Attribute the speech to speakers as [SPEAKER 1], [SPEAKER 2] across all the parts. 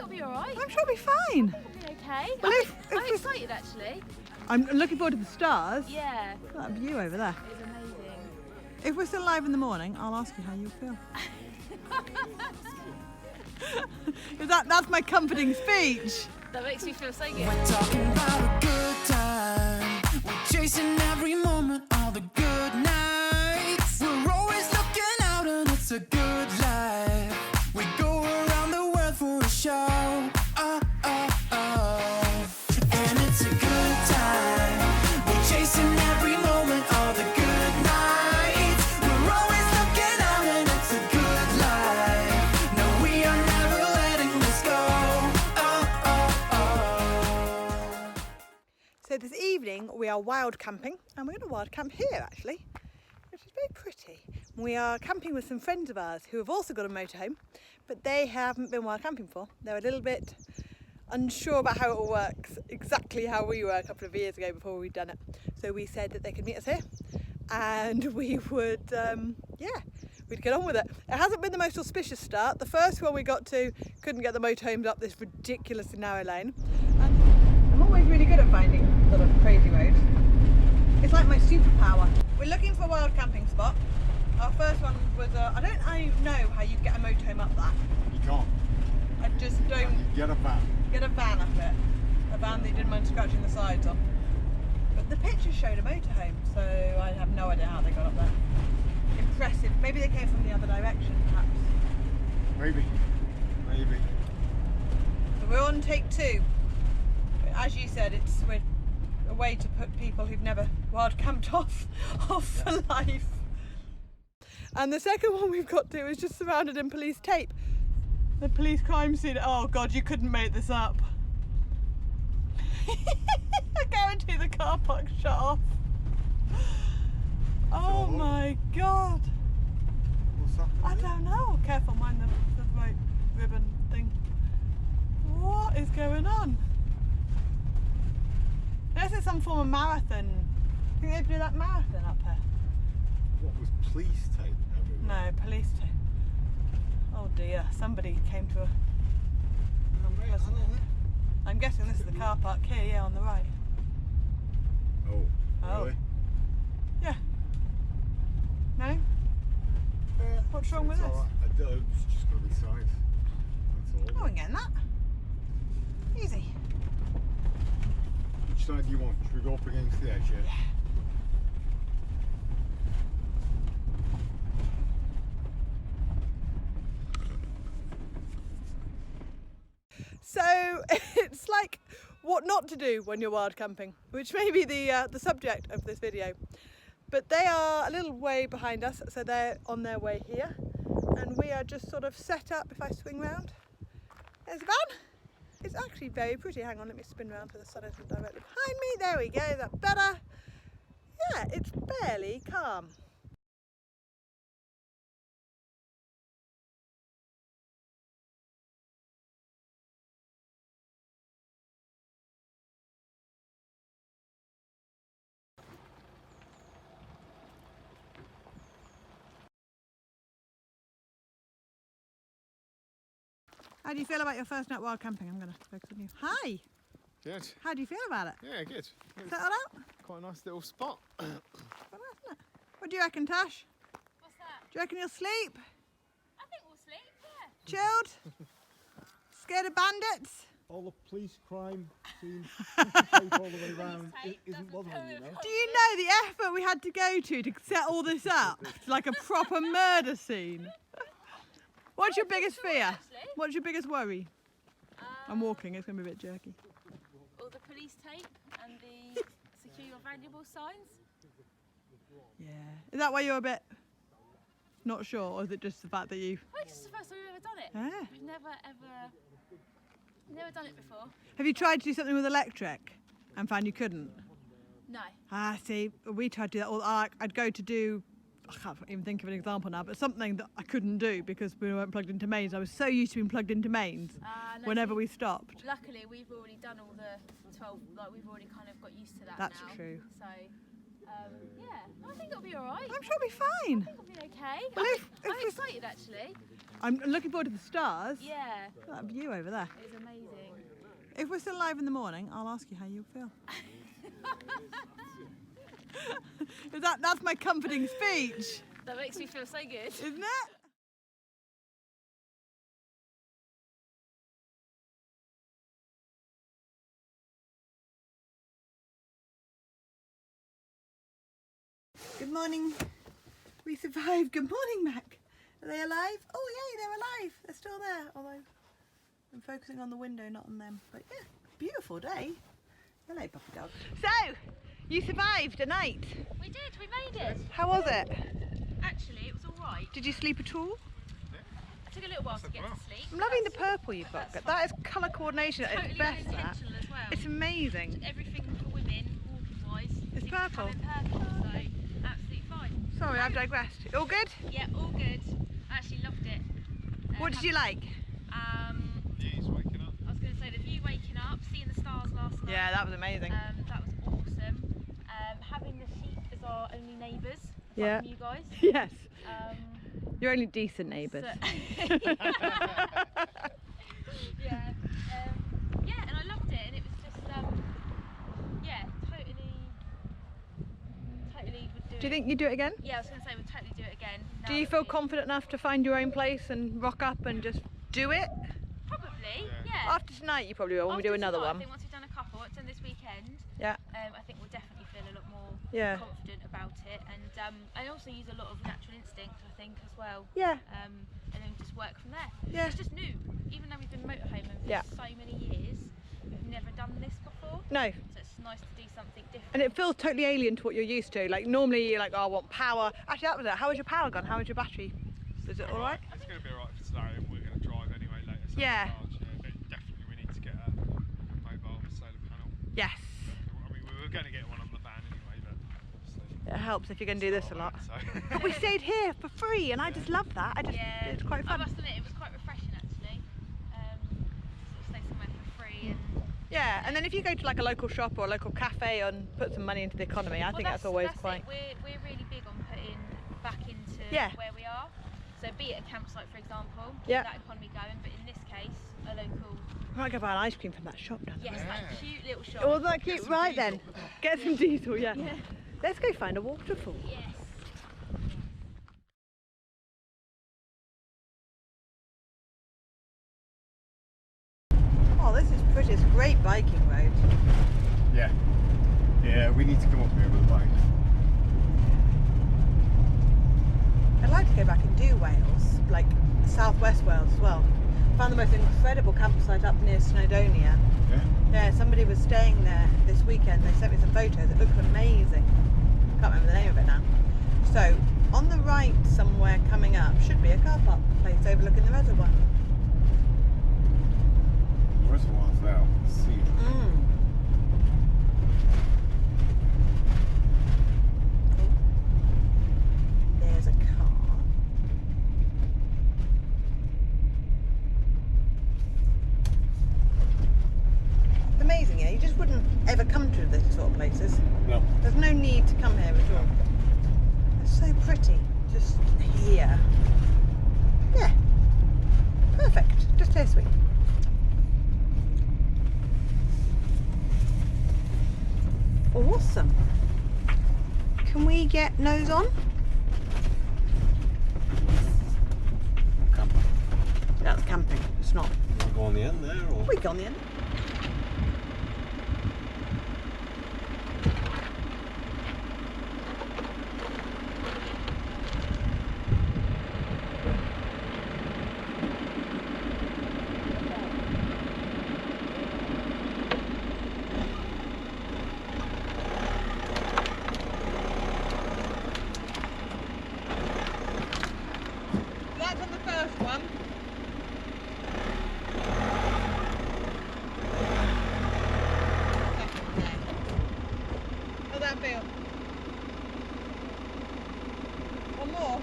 [SPEAKER 1] it'll be alright.
[SPEAKER 2] I'm sure it'll be fine.
[SPEAKER 1] I think it'll be okay.
[SPEAKER 2] Well,
[SPEAKER 1] I'm excited actually.
[SPEAKER 2] I'm looking forward to the stars.
[SPEAKER 1] Yeah.
[SPEAKER 2] That view over there.
[SPEAKER 1] It's amazing.
[SPEAKER 2] If we're still live in the morning, I'll ask you how you feel. That's my comforting speech.
[SPEAKER 1] That makes me feel so good.
[SPEAKER 3] We're talking about a good time. We're chasing every moment, all the good nights. We're always looking out and it's a good life. We go around the world for a show. Oh, oh, oh. And it's a good time. We're chasing every moment, all the good nights. We're always looking out and it's a good life. No, we are never letting this go.
[SPEAKER 2] So this evening we are wild camping, and we're going to wild camp here actually, which is very pretty. We are camping with some friends of ours who have also got a motorhome, but they haven't been wild camping before. They're a little bit unsure about how it all works, exactly how we were a couple of years ago before we'd done it. So we said that they could meet us here and we would, we'd get on with it. It hasn't been the most auspicious start. The first one we got to couldn't get the motorhomes up this ridiculously narrow lane. I'm always really good at finding sort of crazy roads. It's like my superpower. We're looking for a wild camping spot. Our first one was, I don't know how you get a motorhome up that.
[SPEAKER 4] You can't.
[SPEAKER 2] I just don't.
[SPEAKER 4] Get a van.
[SPEAKER 2] Get a van up it. A van they didn't mind scratching the sides on. But the pictures showed a motorhome, so I have no idea how they got up there. Impressive. Maybe they came from the other direction, perhaps.
[SPEAKER 4] Maybe.
[SPEAKER 2] So we're on take 2. As you said, we're a way to put people who've never wild camped off for life. And the second one we've got to is just surrounded in police tape. The police crime scene. Oh God, you couldn't make this up. I guarantee the car park's shut off. Oh my God.
[SPEAKER 4] What's happening?
[SPEAKER 2] I don't know. Careful, mind the white ribbon thing. What is going on? This is some form of marathon. I think they do that marathon up here.
[SPEAKER 4] What was police tape everywhere?
[SPEAKER 2] No, police tape. Oh dear, somebody came to a... I'm guessing this is the car park here, yeah, on the right.
[SPEAKER 4] Oh,
[SPEAKER 2] Oh.
[SPEAKER 4] really?
[SPEAKER 2] Yeah. No? What's wrong with
[SPEAKER 4] It's
[SPEAKER 2] this?
[SPEAKER 4] all right. It's just got to be size. That's all.
[SPEAKER 2] Oh, I'm getting that. Easy.
[SPEAKER 4] Which side do you want? Should we go up against the edge here?
[SPEAKER 2] Yeah. So it's like what not to do when you're wild camping, which may be the subject of this video. But they are a little way behind us, so they're on their way here, and we are just sort of set up. If I swing round, there's a van. It's actually very pretty. Hang on, let me spin round so the sun isn't directly behind me. There we go, is that better? Yeah, it's fairly calm. How do you feel about your first night wild camping? I'm going to focus on you. Hi!
[SPEAKER 4] Good.
[SPEAKER 2] How do you feel about it?
[SPEAKER 4] Yeah, good.
[SPEAKER 2] Settled out?
[SPEAKER 4] Quite a nice little spot.
[SPEAKER 2] Quite nice, isn't it? What do you reckon, Tash?
[SPEAKER 1] What's that?
[SPEAKER 2] Do you reckon you'll sleep?
[SPEAKER 1] I think we'll sleep, yeah.
[SPEAKER 2] Chilled? Scared of bandits?
[SPEAKER 4] All the police crime scenes, tape all the way around,
[SPEAKER 1] Tape
[SPEAKER 4] isn't
[SPEAKER 1] doesn't
[SPEAKER 4] bothering you,
[SPEAKER 1] go
[SPEAKER 4] no?
[SPEAKER 1] with
[SPEAKER 2] Do you know the effort we had to go to set all this up? It's like a proper murder scene. What's your biggest fear?
[SPEAKER 1] actually.
[SPEAKER 2] What's your biggest worry? I'm walking, it's going to be a bit jerky.
[SPEAKER 1] All the police tape and the secure your valuable signs.
[SPEAKER 2] Yeah. Is that why you're a bit not sure, or is it just the fact that you...
[SPEAKER 1] Well, it's the first time we've ever done it.
[SPEAKER 2] Ah.
[SPEAKER 1] We've never done it before.
[SPEAKER 2] Have you tried to do something with electric and found you couldn't?
[SPEAKER 1] No.
[SPEAKER 2] Ah, see, we tried to do that. Or I'd go to do, I can't even think of an example now, but something that I couldn't do because we weren't plugged into mains. I was so used to being plugged into mains
[SPEAKER 1] No,
[SPEAKER 2] whenever
[SPEAKER 1] see,
[SPEAKER 2] we stopped.
[SPEAKER 1] Luckily, we've already done all the 12, like we've already kind of got used to that
[SPEAKER 2] That's
[SPEAKER 1] now.
[SPEAKER 2] true.
[SPEAKER 1] So, yeah, I think it'll be alright.
[SPEAKER 2] I'm sure it'll be fine.
[SPEAKER 1] I think it'll be okay.
[SPEAKER 2] Well,
[SPEAKER 1] I'm excited actually.
[SPEAKER 2] I'm looking forward to the stars.
[SPEAKER 1] Yeah,
[SPEAKER 2] That view over there.
[SPEAKER 1] it was amazing.
[SPEAKER 2] If we're still alive in the morning, I'll ask you how you feel. That's my comforting speech,
[SPEAKER 1] That makes me feel so good.
[SPEAKER 2] isn't it? Good morning. We survived. Good morning, Mac. Are they alive? Oh, yay, they're alive. They're still there. Although I'm focusing on the window, not on them. But yeah, beautiful day. Hello, puppy dog. So, you survived a night.
[SPEAKER 1] We did, we made it.
[SPEAKER 2] How was it?
[SPEAKER 1] Actually, it was alright.
[SPEAKER 2] Did you sleep at all?
[SPEAKER 1] It took a little while to get to sleep.
[SPEAKER 2] I'm loving the purple you've got. That is colour coordination at its
[SPEAKER 1] Totally
[SPEAKER 2] best. That.
[SPEAKER 1] unintentional as well.
[SPEAKER 2] It's amazing.
[SPEAKER 1] Everything for women, walking-wise,
[SPEAKER 2] It's
[SPEAKER 1] seems to come
[SPEAKER 2] purple.
[SPEAKER 1] in purple, so absolutely fine.
[SPEAKER 2] Sorry, I've digressed. All good?
[SPEAKER 1] Yeah, all good. I actually loved it.
[SPEAKER 2] What did you like?
[SPEAKER 5] View's waking up.
[SPEAKER 1] I was going to say the view waking up, seeing the stars last night.
[SPEAKER 2] Yeah, that was amazing.
[SPEAKER 1] That was awesome. Having the sheep as our only neighbours, apart
[SPEAKER 2] Yeah.
[SPEAKER 1] from you guys.
[SPEAKER 2] Yes.
[SPEAKER 1] You're
[SPEAKER 2] only decent neighbours.
[SPEAKER 1] yeah. Yeah, and I loved it, and it was just yeah, totally would do it.
[SPEAKER 2] Do you think you'd do it again?
[SPEAKER 1] Yeah, I was going to say we'd totally do it again.
[SPEAKER 2] Do you feel confident enough to find your own place and rock up and just do it?
[SPEAKER 1] Probably, yeah.
[SPEAKER 2] After tonight you probably will when we do
[SPEAKER 1] After
[SPEAKER 2] another
[SPEAKER 1] tonight,
[SPEAKER 2] one.
[SPEAKER 1] I think once we've done a couple, it's done this weekend.
[SPEAKER 2] Yeah.
[SPEAKER 1] I think we'll definitely feel a lot more
[SPEAKER 2] Yeah.
[SPEAKER 1] confident about it, and I also use a lot of natural instinct, I think, as well.
[SPEAKER 2] Yeah.
[SPEAKER 1] And then just work from there.
[SPEAKER 2] Yeah.
[SPEAKER 1] It's just new, even though we've been motorhoming for
[SPEAKER 2] Yeah.
[SPEAKER 1] so many years. We've never done this before,
[SPEAKER 2] No.
[SPEAKER 1] so it's nice to do something different.
[SPEAKER 2] And it feels totally alien to what you're used to. Like normally you're like, oh, I want power. Actually, that was it. How was your power gone? How was your battery? Is it all right?
[SPEAKER 5] It's going to be alright for today, and we're going to drive anyway later. So
[SPEAKER 2] Yeah.
[SPEAKER 5] but definitely we need to get a mobile solar panel.
[SPEAKER 2] Yes.
[SPEAKER 5] I mean, we were going to get one on the van anyway, but obviously
[SPEAKER 2] It helps if you're going to do this a lot.
[SPEAKER 5] So.
[SPEAKER 2] But we stayed here for free, and I just love that.
[SPEAKER 1] Yeah,
[SPEAKER 2] It's quite
[SPEAKER 1] I
[SPEAKER 2] fun.
[SPEAKER 1] must admit it was quite refreshing actually. Sort of stay somewhere for free and.
[SPEAKER 2] Yeah, and then if you go to like a local shop or a local cafe and put some money into the economy, I think that's always quite.
[SPEAKER 1] It. We're really big on putting back into
[SPEAKER 2] Yeah.
[SPEAKER 1] where we are. So be it a campsite, for example, keep
[SPEAKER 2] Yeah.
[SPEAKER 1] that economy going. But in this case, a local.
[SPEAKER 2] I might go buy an ice cream from that shop down there.
[SPEAKER 1] Yes, that cute little shop.
[SPEAKER 2] Oh, that cute. Right then, get some diesel. Yeah. Let's go find a waterfall.
[SPEAKER 1] Yes.
[SPEAKER 2] Oh, this is pretty. It's a great biking road.
[SPEAKER 5] Yeah. Yeah, we need to come up here with a bike.
[SPEAKER 2] I'd like to go back and do Wales, like southwest Wales as well. Found the most incredible campsite up near Snowdonia.
[SPEAKER 5] Yeah.
[SPEAKER 2] Yeah, somebody was staying there this weekend. They sent me some photos. It looked amazing. Can't remember the name of it now. So, on the right somewhere coming up should be a car park place overlooking the reservoir.
[SPEAKER 5] The reservoir's there, I can see it.
[SPEAKER 2] There's a car. It's amazing, yeah? You just wouldn't ever come to this sort of places.
[SPEAKER 5] No.
[SPEAKER 2] There's no need to come here at all. It's so pretty, just here. Yeah, perfect, just taste sweet. Awesome. Can we get nose on? That's camping, it's not.
[SPEAKER 5] You want to go on the end there, or?
[SPEAKER 2] We go on the end. That's on the first one. How'd that feel? One more?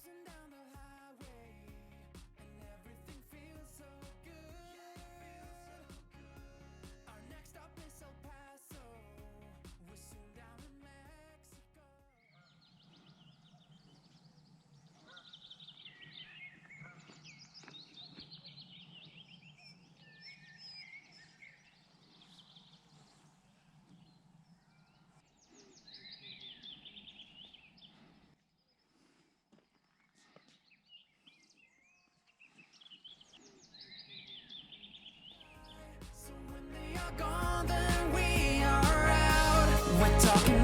[SPEAKER 3] cruising down the highway, and everything feels so good. Our next stop is El Paso. We're soon down in Mexico. So when they are gone, then we are out. We're talking